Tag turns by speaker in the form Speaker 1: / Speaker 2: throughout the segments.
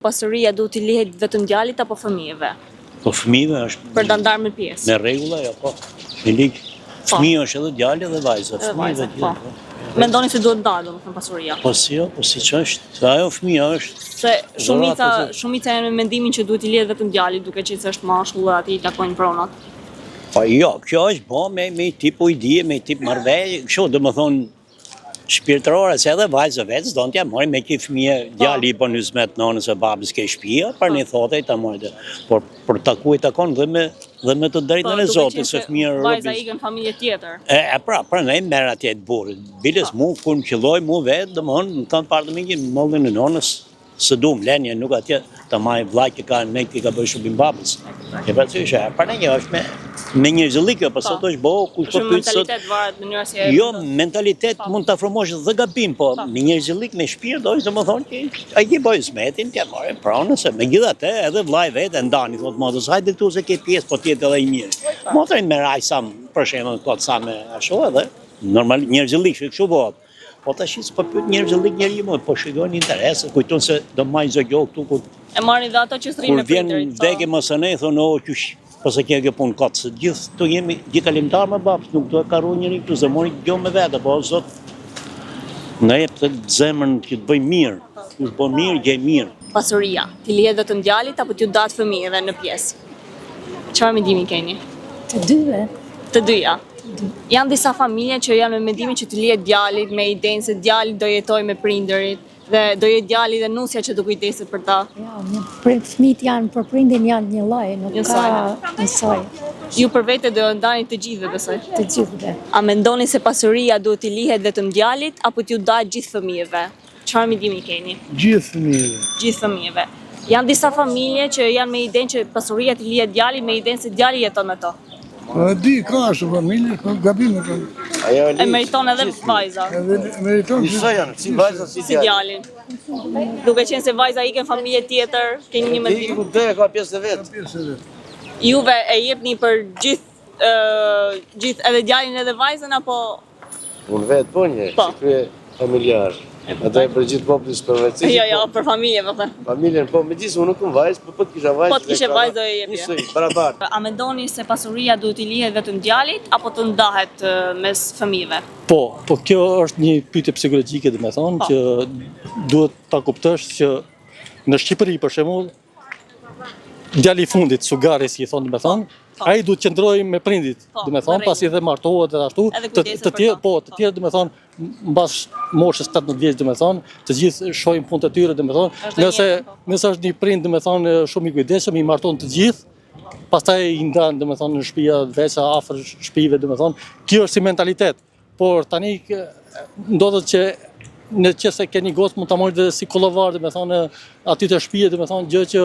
Speaker 1: Pasuria duhet t'i lihet vetëm djalit apo fëmijëve?
Speaker 2: Po fëmijëve është
Speaker 1: Për ta ndarë me pjesë.
Speaker 2: me rregulla, jo po. I lig. Fëmijë është edhe djalë edhe vajza.
Speaker 1: Vajza, po. Mendoni se duhet ndarë domethënë pasuria?
Speaker 2: Po si jo, po siç është. Se ajo fëmia është.
Speaker 1: Se shumica janë me mendimin që duhet t'i lihet vetëm djalit, duke qenë se është mashkull dhe aty i takojnë pronat.
Speaker 2: Po jo, kjo është bo me tip ujdi, me tip marrëveshje, kështu domethënë shpirtërore, se edhe vajzë vetë do t'ja mori me ki fëmijë djali po 20 nënës e babës ke shtëpia, për një thote i ta mori. Por për taku i takon dhe me të drejtën e Zotit, se fëmia
Speaker 1: vajza ikën familje tjetër.
Speaker 2: Pra ne merr atje të burrit. Biles mu kur më qelloj mu vetë, domthon më thon partamentin mollën e nonës, së dum lenje nuk atje ta maj vllai që ka me që ka bërë shubim babës. E parasysh, për ne është me njerëzillik, po sot është bo, kush po pyet sot.
Speaker 1: Mentalitet varet mënyra si
Speaker 2: Jo, mentalitet mund ta formosh dhe gabim, po me njerëzillik, me shpirt, domethënë që ai i bën smetin, t'ia marrë pronën se megjithatë edhe vllai vetë ndani, thotë motës, hajde këtu se ke pjesë, po tjetë edhe i mirë. Motrin me raj sa për shembull kot sa me ashtu edhe normal njerëzillik, kështu bëhet. Po tash s'po pyet njerëzillik njeriu, po shikojnë interes, kujton se do marrin zogjo këtu ku
Speaker 1: e marrin dhe ato që thrinë
Speaker 2: kur vjen vdekje mos ne thonë o qysh, po se kjo punë kot, se gjithë këtu jemi gjithë kalimtar me babës, nuk do e karroj njëri këtu, se mori gjë me vetë, po zot na jep të zemrën që të bëj mirë, kush bën mirë, gjej mirë.
Speaker 1: Pasuria, t'i lihet vetëm djalit apo t'ju datë fëmijëve në pjesë? Çfarë mendimi keni?
Speaker 3: Të dyve.
Speaker 1: Të dyja. Janë disa familje që janë me mendimin që t'i lihet djalit me idenë se djali do jetojë me prindërit dhe do jetë djali dhe nusja që do kujdeset për ta.
Speaker 3: Ja, fëmijët janë për prindin janë një lloj, nuk ka njësoj.
Speaker 1: Ju për vete do ndani të gjithëve besoj.
Speaker 3: Të gjithëve.
Speaker 1: A mendoni se pasuria duhet t'i lihet vetëm djalit apo t'ju datë gjithë fëmijëve? Çfarë mendimi keni?
Speaker 4: Gjithë fëmijëve.
Speaker 1: Gjithë fëmijëve. Janë disa familje që janë me idenë që pasuria t'i lihet djalit me idenë se djali jeton me to.
Speaker 4: E di, ka ashtu familje, ka gabime kanë.
Speaker 1: E meriton edhe vajza.
Speaker 4: Meriton
Speaker 5: si vajza si
Speaker 1: djalin. Duke qenë se vajza ikën familje tjetër, keni një mendim.
Speaker 5: Iku dhe ka pjesë e vet.
Speaker 1: Juve e jepni për gjithë edhe djalin edhe vajzën apo
Speaker 5: Unë vetë po një, si krye familjar. Ata e për gjithë popullit përveçësisht.
Speaker 1: Jo, për familje më thënë.
Speaker 5: Familjen po, megjithëse unë nuk kam vajzë, po të kisha vajzë.
Speaker 1: Po të kishe vajzë do e jepje.
Speaker 5: Njësoj, barabartë.
Speaker 1: A mendoni se pasuria duhet t'i lihet vetëm djalit apo të ndahet mes fëmijëve?
Speaker 6: Po kjo është një pyetje psikologjike, domethënë, që duhet ta kuptosh që në Shqipëri për shembull djali i fundit, sugari si i thonë domethënë, ai duhet qëndrojë me prindit, domethënë, pasi dhe martohet edhe ashtu, të tjerë domethënë mbas moshës 18 vjeç domethënë, të gjithë shohin punët e tyre domethënë, nëse është një prind domethënë shumë i kujdesshëm, i marton të gjithë, pastaj i ndan domethënë në shtëpia veça afër shtëpive domethënë, kjo është si mentalitet. Por tani ndodhet që në qoftë se keni gocë mund ta marrë dhe si kollovar domethënë aty të shtëpia domethënë gjë që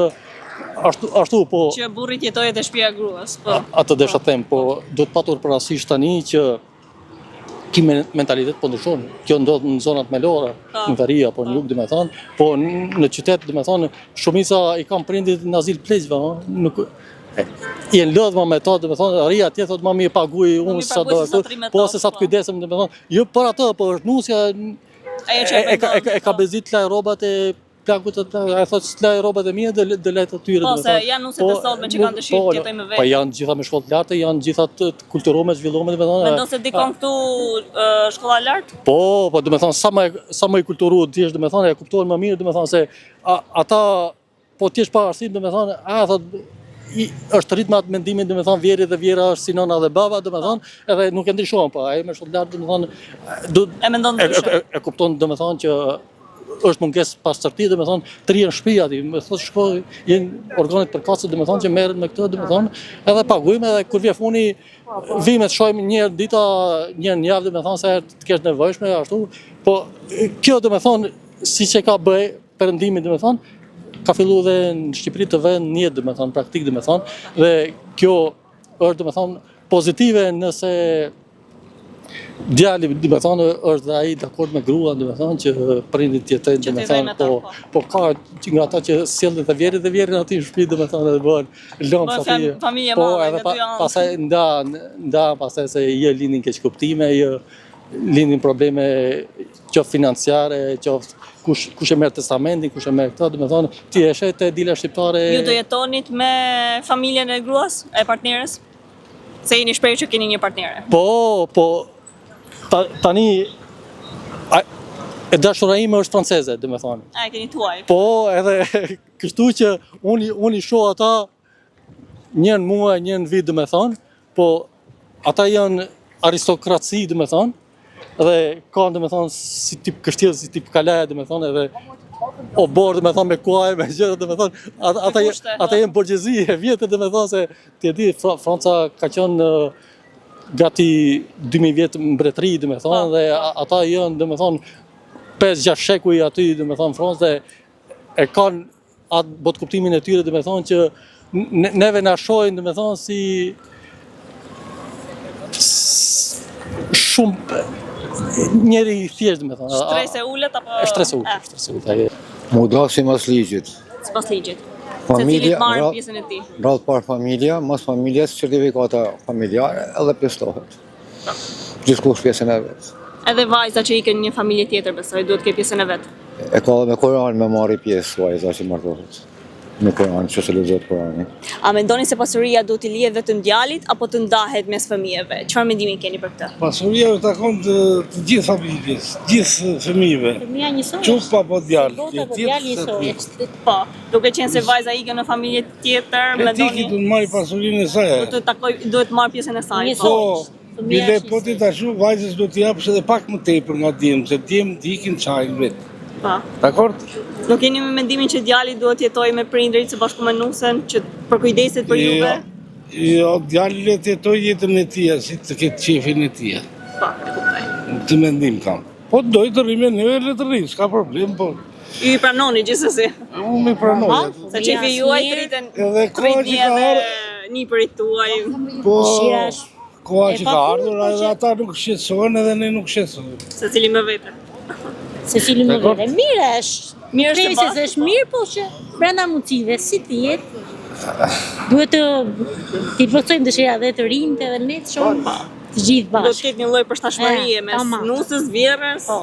Speaker 6: ashtu po
Speaker 1: që burri jetojë te shtëpia e gruas, po.
Speaker 6: Atë desha them, po duhet patur parasysh tani që ky mentalitet po ndryshon. Kjo ndodh në zonat melore, në veri apo në jug domethënë, po në qytet domethënë shumica i kanë prindit në azil pleqve, nuk jenë lodhma me to, domethënë arri atje thotë mami e paguaj unë sa do ashtu, po se sa të kujdesem domethënë, jo për atë, po është nusja e ka bezit laj rrobat e plakut atë, ai thotë s'laj rrobat e mia dhe lajt atyre
Speaker 1: domethënë. Po se janë nuset e sotme që kanë dëshirë të jetojnë me vetë.
Speaker 6: Po janë gjitha me shkollë të larta, janë gjitha të kulturuara, zhvilluara domethënë.
Speaker 1: Mendon se dikon këtu shkolla lart?
Speaker 6: Po domethënë sa më i kulturuar ti je domethënë e kuptohen më mirë domethënë se ata po ti je pa arsim domethënë, thotë është rrit me atë mendimin domethënë vjeri dhe vjera është si nëna dhe baba domethënë, edhe nuk e ndryshon, po ai me shkollë lart domethënë
Speaker 1: e mendon ndryshe.
Speaker 6: E kupton domethënë që është mungesë pastërti domethënë, të rinë shtëpi aty, më thotë shkoj, janë organet përkatëse domethënë që merren me këtë domethënë, edhe paguajmë edhe kur vjen funi vimet shohim një herë dita, një herë në javë domethënë se të kesh nevojshme ashtu, po kjo domethënë siç e ka bëj perëndimi domethënë ka filluar dhe në Shqipëri të vënë një domethënë praktik domethënë dhe kjo është domethënë pozitive nëse djali domethënë është dhe ai dakord me gruan domethënë që prindit jetojnë domethënë po ka që nga ata që sjellin dhe vjerin aty në shtëpi domethënë dhe bëhen lëmë
Speaker 1: familje
Speaker 6: po edhe pastaj nda pastaj se jo lindin keq kuptime, jo lindin probleme qoftë financiare, qoftë kush e merr testamentin, kush e merr këtë, domethënë ti e shet te dila shqiptare.
Speaker 1: Ju do jetonit me familjen e gruas, e partneres? Se jeni shprehur që keni një partnere.
Speaker 6: Po, tani e dashura ime është franceze, domethënë.
Speaker 1: A, e keni tuaj?
Speaker 6: Po, edhe kështu që unë i shoh ata njën muaj, njën vit, domethënë, po ata janë aristokraci, domethënë, dhe kanë domethënë si tip kështjellë, si tip kalaja, domethënë, edhe o bordë, domethënë me kuaj, me gjëra, domethënë, ata janë borgjezi e vjetër, domethënë se ti e di Franca ka qenë gati 2000 vjet mbretëri, domethënë, dhe ata janë domethënë 5-6 shekuj aty, domethënë Francë, dhe e kanë atë botë kuptimin e tyre, domethënë që neve na shohin domethënë si shumë njeri i thjesht, domethënë.
Speaker 1: Shtres e ulët apo?
Speaker 6: Shtres e ulët.
Speaker 7: Mu dasi mas ligjit.
Speaker 1: Sipas ligjit.
Speaker 7: Familja,
Speaker 1: Secilit marrë pjesën e tij.
Speaker 7: radh par familja, mas familjes certifikata familjare edhe pjestohet. Gjithkush pjesën e vet.
Speaker 1: Edhe vajza që ikën në një familje tjetër, besoj, duhet të ketë pjesën e vet.
Speaker 7: E ka dhe me Koran me marri pjesë vajza që martohet. Në Koran, që se lexohet Korani.
Speaker 1: A mendoni se pasuria duhet t'i lihet vetëm djalit apo të ndahet mes fëmijëve? Çfarë mendimi keni për këtë?
Speaker 4: Pasuria u takon të gjithë familjes, gjithë fëmijëve.
Speaker 3: Fëmija njësoj.
Speaker 4: Qoftë apo djalë.
Speaker 3: Djalë njësoj.
Speaker 1: Po, duke qenë se vajza ikën në familje tjetër,
Speaker 4: Tiki
Speaker 1: mendoni
Speaker 4: të marrë pasurinë e saj.
Speaker 1: duhet marrë pjesën e saj.
Speaker 3: Njësoj.
Speaker 4: Po, bile po ti tashu vajzës do t'i japësh edhe pak më tepër nga djemë, se djemë t'i ikin çajin vetë.
Speaker 1: Po.
Speaker 4: Dakord?
Speaker 1: Nuk keni me mendimin që djali duhet jetojë me prindrit së bashku me nusen, që për kujdeset për juve?
Speaker 4: Jo, djali le të jetojë jetën e tij, si të ketë qefin e tij.
Speaker 1: Po, e kuptoj.
Speaker 4: Të mendim kam. Po doj të rri me neve, le të rri, s'ka problem, po.
Speaker 1: Ju i pranoni gjithsesi.
Speaker 4: Unë me pranoj.
Speaker 1: Se qefi juaj të rriten
Speaker 4: Edhe koha që ka
Speaker 1: edhe nipërit tuaj.
Speaker 4: Po,
Speaker 3: Shirash.
Speaker 4: koha që ka ardhur, edhe ata nuk shqetësohen edhe ne nuk shqetësohen.
Speaker 1: Se cili me vete.
Speaker 3: Se cili më vete. Mirë është.
Speaker 1: Mirë është
Speaker 3: Krejse se është mirë, po që brenda mundësive si të jetë, duhet t'i plotësojmë dëshira dhe të rinjtë edhe ne të shohim të gjithë
Speaker 1: Do të
Speaker 3: bashkë.
Speaker 1: ketë një lloj përshtatshmërie mes
Speaker 3: tamam.
Speaker 1: nusës, vjerrës.
Speaker 3: Po.